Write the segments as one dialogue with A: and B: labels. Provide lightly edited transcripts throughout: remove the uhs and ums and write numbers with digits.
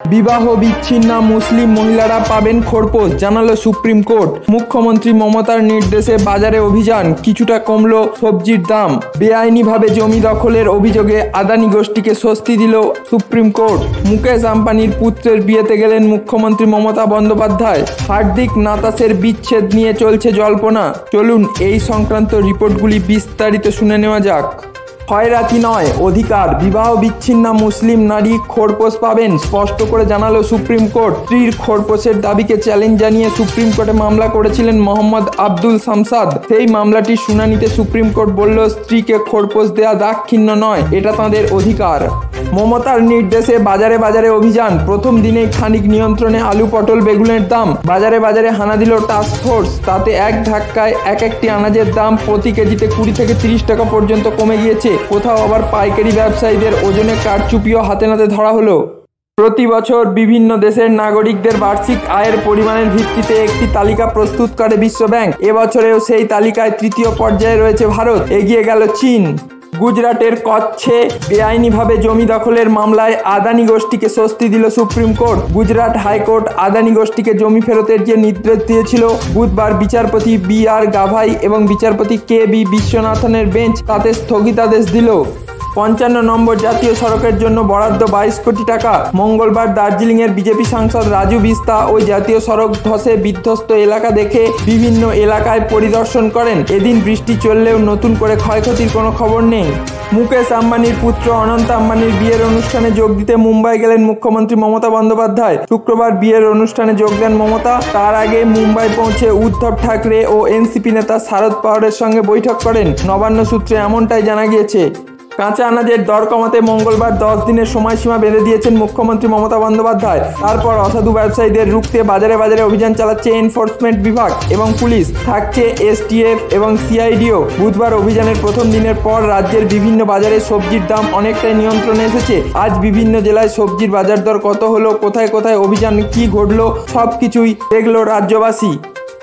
A: বিবাহ বিচ্ছিন্ন মুসলিম মহিলারা পাবেন খোরপোশ, জানালো সুপ্রিম কোর্ট। মুখ্যমন্ত্রী মমতার নির্দেশে বাজারে অভিযান, কিছুটা কমলো সবজির দাম। বেআইনিভাবে জমি দখলের অভিযোগে আদানি গোষ্ঠীকে স্বস্তি দিল সুপ্রিম কোর্ট। মুকেশ আম্বানির পুত্রের বিয়েতে গেলেন মুখ্যমন্ত্রী মমতা বন্দ্যোপাধ্যায়। হার্দিক নাতাসের বিচ্ছেদ নিয়ে চলছে জল্পনা। চলুন এই সংক্রান্ত রিপোর্টগুলি বিস্তারিত শুনে নেওয়া যাক। খয়রাতি নয়, অধিকার। বিবাহ বিচ্ছিন্ন মুসলিম নারী খোরপোশ পাবেন, স্পষ্ট করে জানালো সুপ্রিম কোর্ট। স্ত্রীর খোরপোশের দাবিকে চ্যালেঞ্জ জানিয়ে সুপ্রিম কোর্টে মামলা করেছিলেন মোহাম্মদ আব্দুল শামসাদ। সেই মামলাটির শুনানিতে সুপ্রিম কোর্ট বলল, স্ত্রীকে খোরপোশ দেয়া দাক্ষিণ্য নয়, এটা তাঁদের অধিকার। মমতার নির্দেশে বাজারে বাজারে অভিযান। প্রথম দিনেই খানিক নিয়ন্ত্রণে আলু, পটল, বেগুনের দাম। বাজারে বাজারে হানা দিল টাস্ক ফোর্স। তাতে এক ধাক্কায় একটি আনাজের দাম প্রতি কেজিতে 20 থেকে 30 টাকা পর্যন্ত কমে গিয়েছে। কোথাও আবার পাইকারি ব্যবসায়ীদের ওজনে কারচুপিও হাতে নাতে ধরা হলো। প্রতি বছর বিভিন্ন দেশের নাগরিকদের বার্ষিক আয়ের পরিমাণের ভিত্তিতে একটি তালিকা প্রস্তুত করে বিশ্বব্যাংক। এবছরেও সেই তালিকায় তৃতীয় পর্যায়ে রয়েছে ভারত, এগিয়ে গেল চীন। গুজরাটের কচ্ছে বেআইনিভাবে জমি দখলের মামলায় আদানি গোষ্ঠীকে স্বস্তি দিল supreme court. Gujarat high court Adani গোষ্ঠীকে জমি ফেরতের যে নির্দেশ দিয়েছিল, বুধবার বিচারপতি বি.আর. গাভাই এবং বিচারপতি কে.বি. বিশ্বনাথনের বেঞ্চ তাতে স্থগিতাদেশ দিল। 55 নম্বর জাতীয় সড়কের জন্য বরাদ্দ 22 কোটি টাকা। মঙ্গলবার দার্জিলিংয়ের বিজেপি সাংসদ রাজু বিস্তা ওই জাতীয় সড়ক ধসে বিধ্বস্ত এলাকা দেখে বিভিন্ন এলাকায় পরিদর্শন করেন। এদিন বৃষ্টি চললেও নতুন করে ক্ষয়ক্ষতির কোনো খবর নেই। মুকেশ আম্বানির পুত্র অনন্ত আম্বানির বিয়ের অনুষ্ঠানে যোগ দিতে মুম্বাই গেলেন মুখ্যমন্ত্রী মমতা বন্দ্যোপাধ্যায়। শুক্রবার বিয়ের অনুষ্ঠানে যোগ দেন মমতা। তার আগে মুম্বাই পৌঁছে উদ্ধব ঠাকরে ও এনসিপি নেতা শারদ পাওয়ারের সঙ্গে বৈঠক করেন। নবান্ন সূত্রে এমনটাই জানা গিয়েছে। কাঁচা আনাজের দর কমাতে মঙ্গলবার 10 দিনের সময়সীমা বেঁধে দিয়েছেন মুখ্যমন্ত্রী মমতা বন্দ্যোপাধ্যায়। তারপর অসাধু ব্যবসায়ীদের রুখতে বাজারে বাজারে অভিযান চালাচ্ছে এনফোর্সমেন্ট বিভাগ এবং পুলিশ, থাকছে এসটিএফ এবং সিআইডিও। বুধবার অভিযানের প্রথম দিনের পর রাজ্যের বিভিন্ন বাজারে সবজির দাম অনেকটাই নিয়ন্ত্রণে এসেছে। আজ বিভিন্ন জেলায় সবজির বাজার দর কত হলো, কোথায় কোথায় অভিযান কি ঘটলো, সব কিছুই দেখলো রাজ্যবাসী।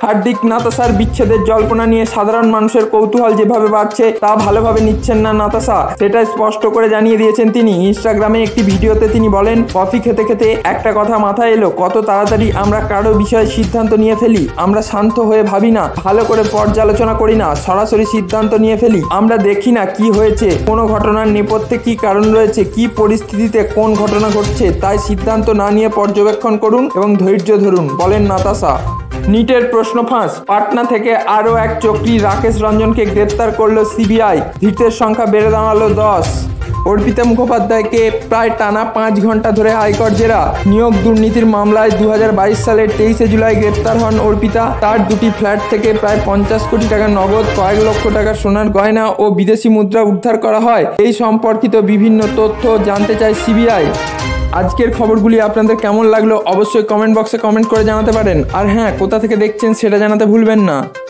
A: হার্দিক নাতাসার বিচ্ছেদের জল্পনা নিয়ে সাধারণ মানুষের কৌতূহল যেভাবে বাড়ছে তা ভালোভাবে নিচ্ছেন না নাতাসা, সেটা স্পষ্ট করে জানিয়ে দিয়েছেন তিনি। ইনস্টাগ্রামে একটি ভিডিওতে তিনি বলেন, কফি খেতে খেতে একটা কথা মাথায় এলো, কত তাড়াতাড়ি আমরা কারো বিষয়ে সিদ্ধান্ত নিয়ে ফেলি। আমরা শান্ত হয়ে ভাবি না, ভালো করে পর্যালোচনা করি না, সরাসরি সিদ্ধান্ত নিয়ে ফেলি। আমরা দেখি না কি হয়েছে, কোনো ঘটনার নেপথ্যে কি কারণ রয়েছে, কি পরিস্থিতিতে কোন ঘটনা ঘটছে, তাই সিদ্ধান্ত না নিয়ে পর্যবেক্ষণ করুন এবং ধৈর্য ধরুন, বলেন নাতাসা। নিটের প্রশ্ন ফাঁস। পাটনা থেকে আরও এক চক্রী রাকেশ রঞ্জনকে গ্রেপ্তার করল সিবিআই। ধৃতের সংখ্যা বেড়ে দাঁড়ালো 10। অর্পিতা মুখোপাধ্যায়কে প্রায় টানা 5 ঘন্টা ধরে হাইকোর্ট জেরা। নিয়োগ দুর্নীতির মামলায় 2022 সালের 23 জুলাই গ্রেপ্তার হন অর্পিতা। তার দুটি ফ্ল্যাট থেকে প্রায় 50 কোটি টাকা নগদ, কয়েক লক্ষ টাকা সোনার গয়না ও বিদেশি মুদ্রা উদ্ধার করা হয়। এই সম্পর্কিত বিভিন্ন তথ্য জানতে চায় সিবিআই। আজকের খবরগুলি আপনাদের কেমন লাগলো অবশ্যই কমেন্ট বক্সে কমেন্ট করে জানাতে পারেন। আর হ্যাঁ, কোথা থেকে দেখছেন সেটা জানাতে ভুলবেন না।